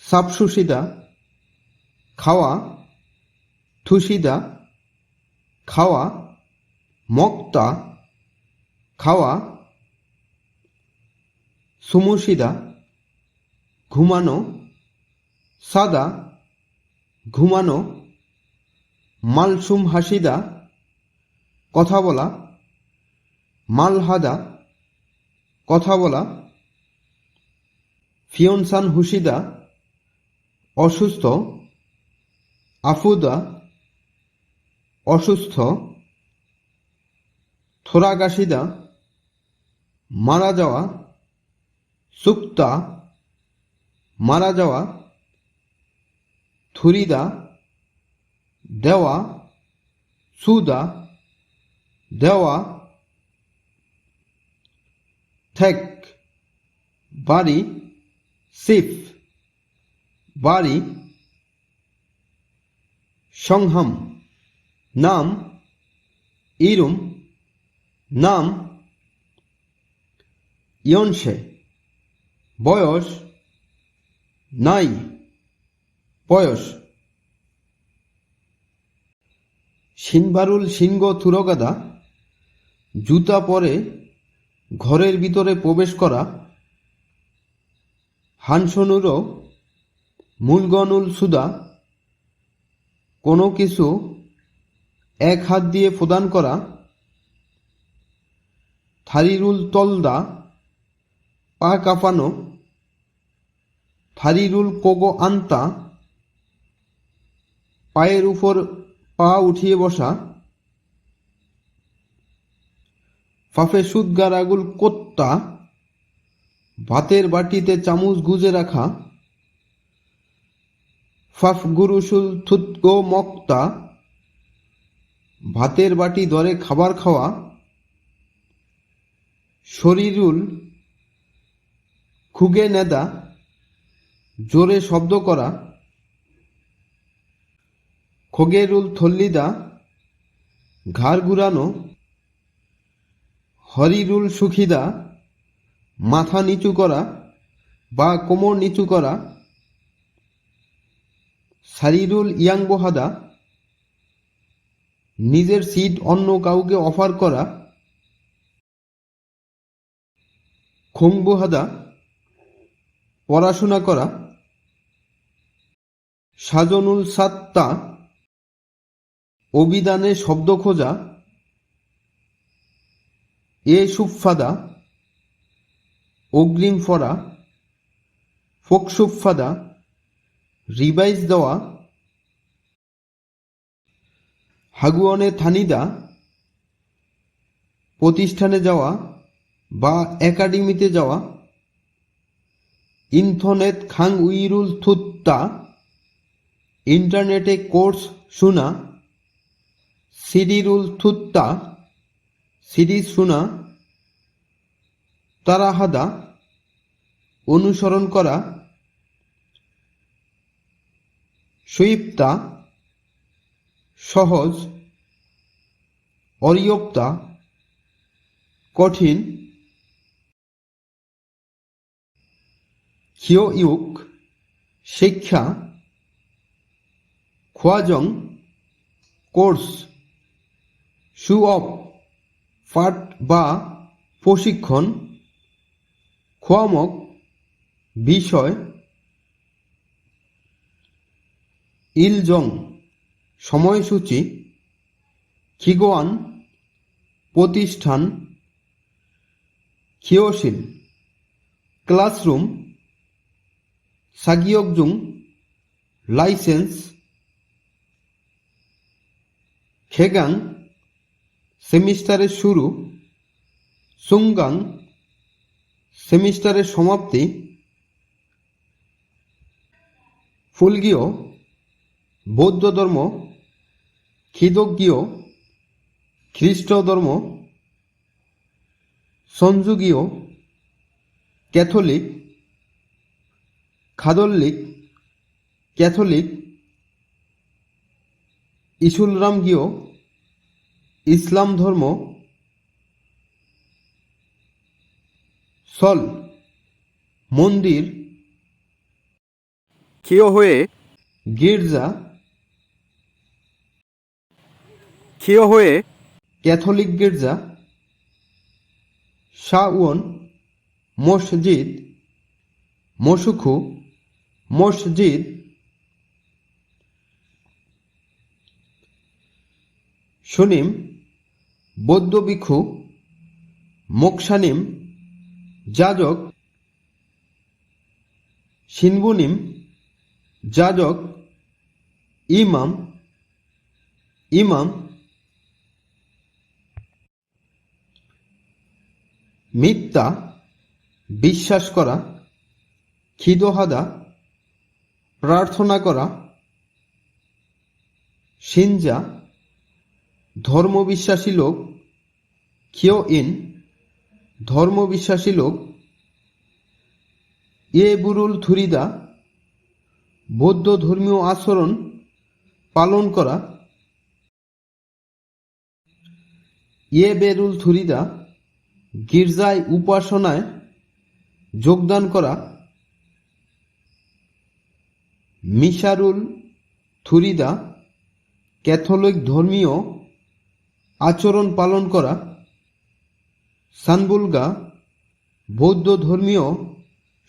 সাপসুসিদা খাওয়া, থুসিদা খাওয়া, মক্তা খাওয়া, সুমুসিদা ঘুমানো, সাদা ঘুমানো, মালসুম হাসিদা কথা বলা, মালহাদা কথা বলা, ফিয়নসান হুসিদা অসুস্থ, আফুদা অসুস্থ, থোরাগাসিদা মারা যাওয়া, সুক্তা মারা যাওয়া, থুরিদা দেওয়া, সুদা দেওয়া, থেক বাড়ি, সিফ বাড়ি, সংহাম নাম, ইরুম নাম, ইয়নসে বয়স, নাই বয়স, সিনবারুল সিনগো থুরগাদা জুতা পরে ঘরের ভিতরে প্রবেশ করা, হানসনুরো মূলগনুল সুদা কোনো কিছু এক হাত দিয়ে প্রদান করা, থারিরুল তলদা পা কাঁপানো, থারিরুল কোগো আন্তা পায়ের উপর পা উঠিয়ে বসা, ফাফে সুদগারাগুল কোত্তা ভাতের বাটিতে চামচ গুজে রাখা, ফাফ গুরুসুল থুতগো মক্তা ভাতের বাটি ধরে খাবার খাওয়া, শরীরুল খুগে নেদা জোরে শব্দ করা, খোগেরুল থল্লিদা ঘাড় ঘুরানো, হরিরুল সুখিদা মাথা নিচু করা বা কোমর নিচু করা, সারিরুল ইয়াংবোহাদা নিজের সিট অন্য কাউকে অফার করা, খোংবুহাদা পড়াশোনা করা, সাজনুল সাত্তা অভিধানে শব্দ খোঁজা, এ সুফাদা অগ্রিম পড়া, ফোকসুফাদা রিভাইজ দেওয়া, হাগুয়নে থানিদা প্রতিষ্ঠানে যাওয়া বা একাডেমিতে যাওয়া, ইন্থনেত খাং উইরুল থুত্তা ইন্টারনেটে কোর্স শোনা, সিডিরুল থুত্তা সিরিজ শোনা, তারাহাদা অনুসরণ করা, সুইপ্তা সহজ, অরিয়প্তা কঠিন, খিওইউক শিক্ষা, খোয়াজং কোর্স, শু অফ পাঠ বা প্রশিক্ষণ, খোয়ামক বিষয়, ইলজং সময়সূচি, খিগোয়ান প্রতিষ্ঠান, খিওশিন ক্লাসরুম, সাগিয়কজুং লাইসেন্স, খেগাং সেমিস্টারের শুরু, সুংগাং সেমিস্টারের সমাপ্তি, ফুলগিও বৌদ্ধ ধর্ম, খিদোগ্গীয় খ্রিস্ট ধর্ম, সঞ্জুগীয় ক্যাথলিক, খাদল্লিক ক্যাথলিক, ইসুলরামগীয় ইসলাম ধর্ম, সল মন্দির, খিওহয়ে গির্জা, খিওহয়ে ক্যাথলিক গির্জা, শাওন মসজিদ, মসুখু মসজিদ, সুনিম বৌদ্ধ ভিক্ষু, মোক্ষানিম যাজক, সিনবুনিম যাজক, ইমাম ইমাম, মিথ্যা বিশ্বাস করা, খিদোহাদা প্রার্থনা করা, সিনজা ধর্মবিশ্বাসী লোক, খিওইন ধর্মবিশ্বাসী লোক, ইয়েবুরুল থুরিদা বৌদ্ধ ধর্মীয় আচরণ পালন করা, ইয়েবেরুল থুরিদা গির্জায় উপাসনায় যোগদান করা, মিশারুল থুরিদা ক্যাথলিক ধর্মীয় আচরণ পালন করা, সানবুলগা বৌদ্ধ ধর্মীয়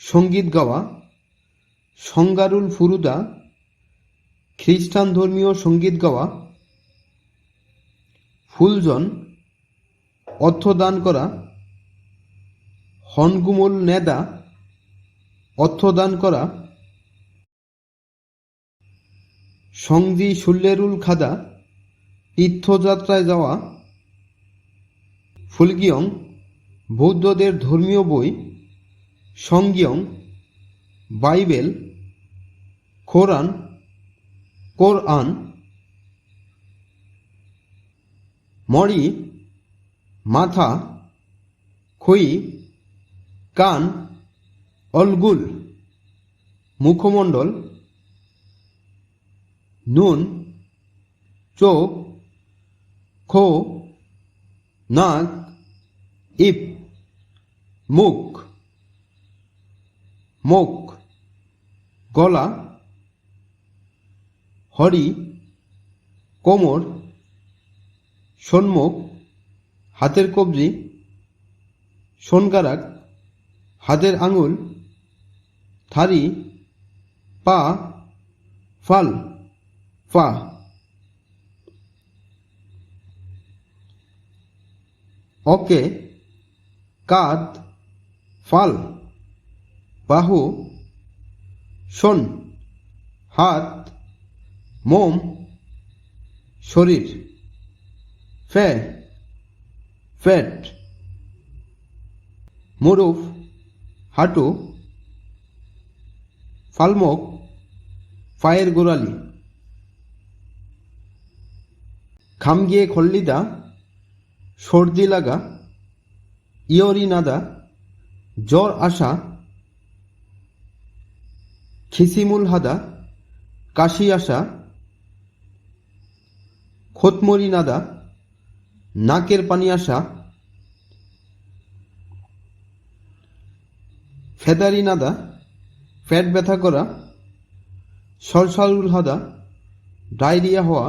সঙ্গীত গাওয়া, সংগারুল ফুরুদা খ্রিস্টান ধর্মীয় সঙ্গীত গাওয়া, ফুলজন অর্থদান করা, হনগুমুল নেদা অর্থদান করা, সংজি সুল্লেরুল খাদা তীর্থযাত্রায় যাওয়া, ফুলগিয়ং বৌদ্ধদের ধর্মীয় বই, সংগিয়ং বাইবেল, কোরআন কোরআন, মরি মাথা, খই কান, অলগুল মুখমণ্ডল, নুন চোখ, খো নাক, ইপ মুখ, মুখ গলা, হরি কোমর, সম্মুখ হাতের কবজি, সোনকারাক হাতের আঙুল, থারি পা, ফাল পা, অকে কাঁধ, ফাল বাহু, শোন হাত, মোম শরীর, ফে ফ্যাট, মুরুফ হাঁটু, ফালমুক পায়ের গোড়ালি, খামগিয়ে খল্লিদা সর্দি লাগা, ইয়রি নাদা জ্বর আসা, খিসিমুল হাদা কাশি আসা, খোতমরি নাদা নাকের পানি আসা, ফেদারি নাদা পেট ব্যথা করা, সরসারুল হাদা ডায়রিয়া হওয়া,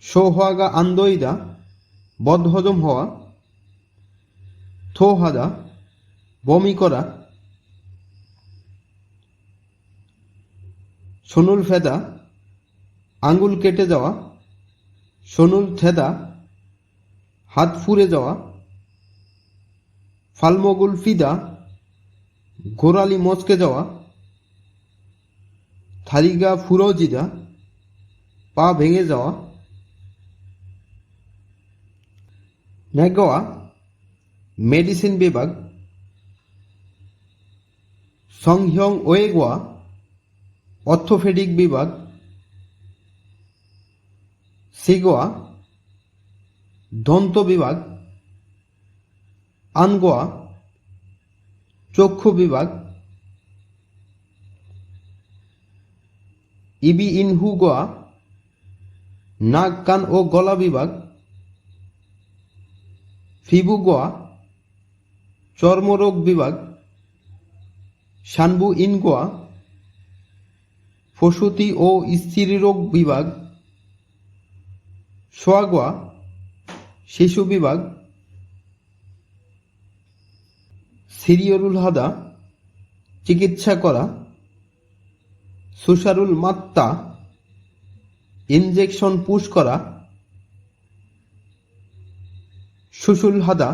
সোহাগা আন্দোইদা বদহজম হওয়া, থো হাদা বমি করা, সনুল ফেদা আঙ্গুল কেটে যাওয়া, সনুল থেদা হাত ফুরে যাওয়া, ফালমগুল ফিদা গোড়ালি মচকে যাওয়া, থারিগা ফুরোজিদা পা ভেঙে যাওয়া, নেগোয়া মেডিসিন বিভাগ, সংহং ওয়েগোয়া অর্থোপেডিক বিভাগ, সিগোয়া দন্ত বিভাগ, আনগোয়া চক্ষু বিভাগ, ইবি ইনহুগোয়া নাক কান ও গলা বিভাগ, ফিবুগোয়া চর্মরোগ বিভাগ, শানবু ইনগোয়া প্রসূতি ও স্ত্রীরোগ বিভাগ, সোয়াগোয়া শিশু বিভাগ, সিরিয়রুল হাদা চিকিৎসা করা, সুসারুল মাত্তা ইনজেকশন পুশ করা, সুসুল হাদা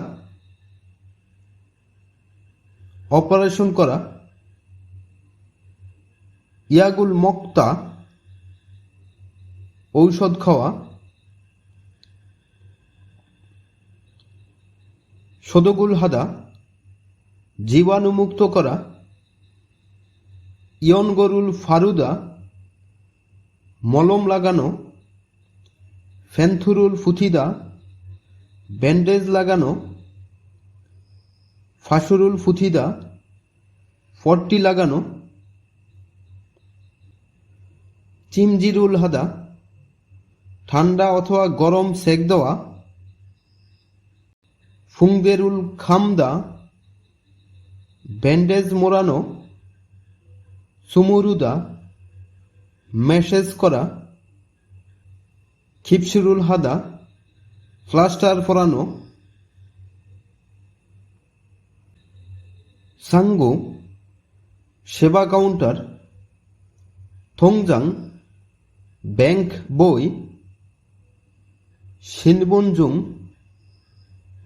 অপারেশন করা, ইয়াগুল মক্তা ঔষধ খাওয়া, সদগুল হাদা জীবাণুমুক্ত করা, ইয়নগরুল ফারুদা মলম লাগানো, ফেন্থুরুল ফুথিদা ব্যান্ডেজ লাগানো, ফাসুরুল ফুথিদা পট্টি লাগানো, চিমজিরুল হাদা ঠান্ডা অথবা গরম সেক দেওয়া, ফুংদেরুল খামদা ব্যান্ডেজ মোড়ানো, সুমুরুদা ম্যাসেজ করা, খিপসিরুল হাদা প্লাস্টার পরানো, সাঙ্গু সেবা কাউন্টার, থংজাং ব্যাংক বই, শিনবনজুং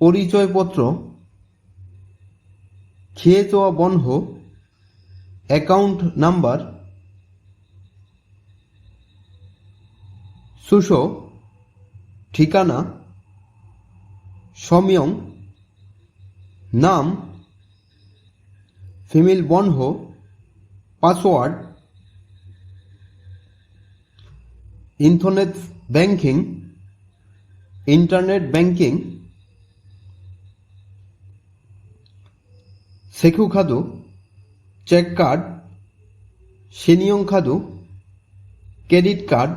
পরিচয়পত্র, খিয়েচোয়া বনহ অ্যাকাউন্ট নাম্বার, সুশো ঠিকানা, সময়ং নাম, ফিমেল বনহ পাসওয়ার্ড, ইন্টারনেট ব্যাংকিং, সেকু খাদু চেক কার্ড, সিনিয়ং খাদু ক্রেডিট কার্ড,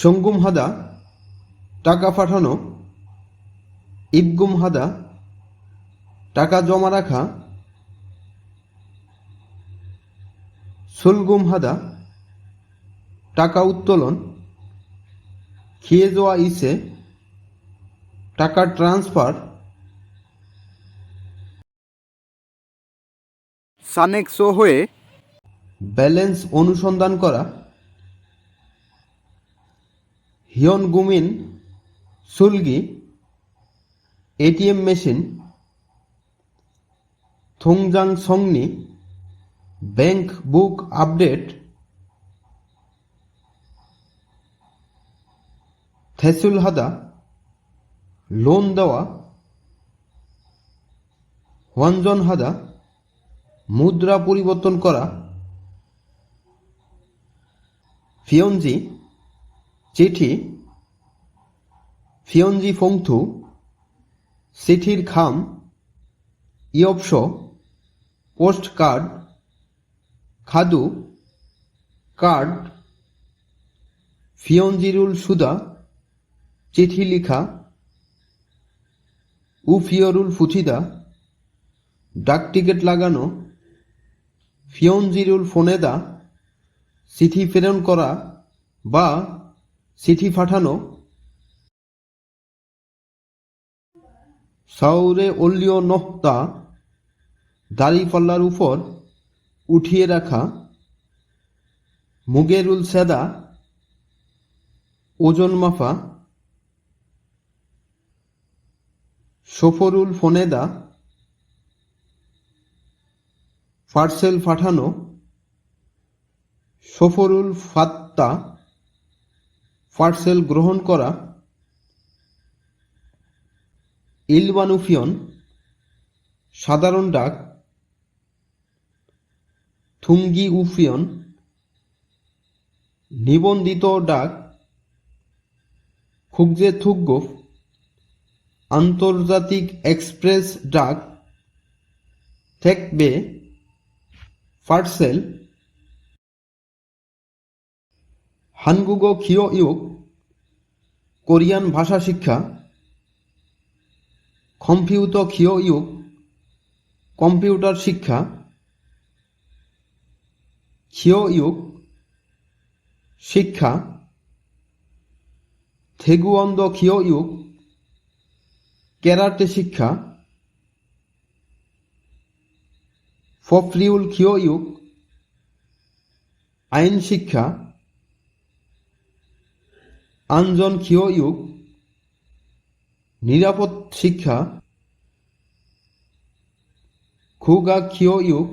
সঙ্গুম হাদা টাকা পাঠানো, ইবগুম হাদা টাকা জমা রাখা, সুলগুম হাদা টাকা উত্তোলন, খিয়েজোয়া ইসে টাকা ট্রান্সফার, সানেক্সো হয়ে ব্যালেন্স অনুসন্ধান করা, হিয়ন গুমিন সুলগি এটিএম মেশিন, থংজাং সংনি ব্যাংক বুক আপডেট, থেসুল হাদা লোন দেওয়া, ওয়ানজন হাদা মুদ্রা পরিবর্তন করা, ফিয়নজি চিঠি, ফিয়নজি ফংথু চিঠির খাম, ইয়পস পোস্ট কার্ড, খাদু কার্ড, ফিয়নজিরুল সুদা চিঠি লিখা, উফিয়রুল ফুথিদা ডাক টিকিট লাগানো, ফিয়নজিরুল ফোনেদা চিঠি প্রেরণ করা বা চিঠি পাঠানো, সাউরে অল্লিও নহতা দাড়িপাল্লার উপর উঠিয়ে রাখা, মুগেরুল সেদা ওজন মাপা, সফরুল ফনেদা পার্সেল পাঠানো, সফরুল ফাত্তা পার্সেল গ্রহণ করা, ইলবানুফিয়ন সাধারণ ডাক, থুঙ্গি উফিয়ন নিবন্ধিত ডাক, খুগজে থুগ্গফ আন্তর্জাতিক এক্সপ্রেস ডাক, থেকবে পার্সেল, হানগুগো খিও ইউক কোরিয়ান ভাষা শিক্ষা, কম্পিউটো খিও ইউক কম্পিউটার শিক্ষা, খিও ইউক শিক্ষা, থেগুয়ন্দ খিও ইউক ক্যারাটে শিক্ষা, ফফরিউল খিও ইউক আইন শিক্ষা, আনজন খিও ইউক নিরাপদ শিক্ষা, খুগা খিও ইউক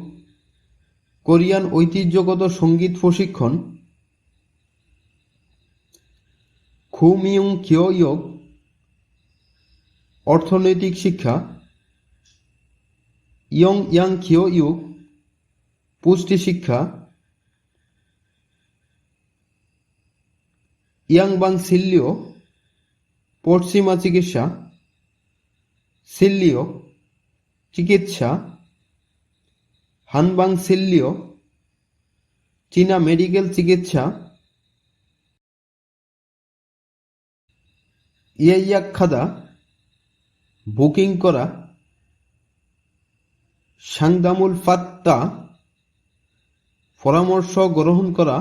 কোরিয়ান ঐতিহ্যগত সঙ্গীত প্রশিক্ষণ, খুমিউং খিও ইউক অর্থনৈতিক শিক্ষা, ইয়ং ইয়াং খিও ইউক পুষ্টি শিক্ষা, ইয়াংবাং সিল্লিও পশ্চিমা চিকিৎসা, সিল্লিও চিকিৎসা, হানবাং সিল্লিও চীনা মেডিকেল চিকিৎসা, ইয়াইয়াকখাদা বুকিং করা, সাংদামুল ফাত্তা পরামর্শ গ্রহণ করা,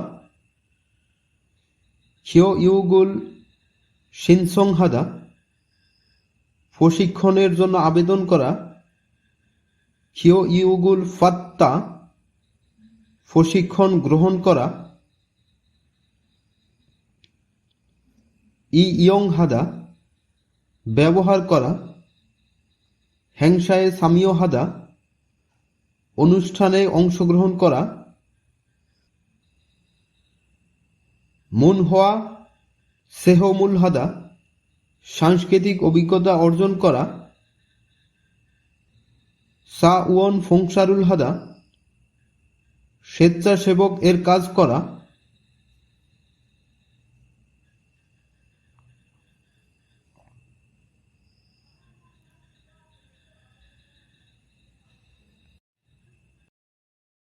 খিও ইউগুল শিনসংহাদা প্রশিক্ষণের জন্য আবেদন করা, খিও ইউগুল ফাত্তা প্রশিক্ষণ গ্রহণ করা, ইয়ং হাদা ব্যবহার করা, হ্যাংসায়ে সামিও হাদা অনুষ্ঠানে অংশগ্রহণ করা, মুনহোয়া সেহমুল হাদা সাংস্কৃতিক অভিজ্ঞতা অর্জন করা, সা উয়ন ফংসারুল হাদা স্বেচ্ছাসেবক এর কাজ করা,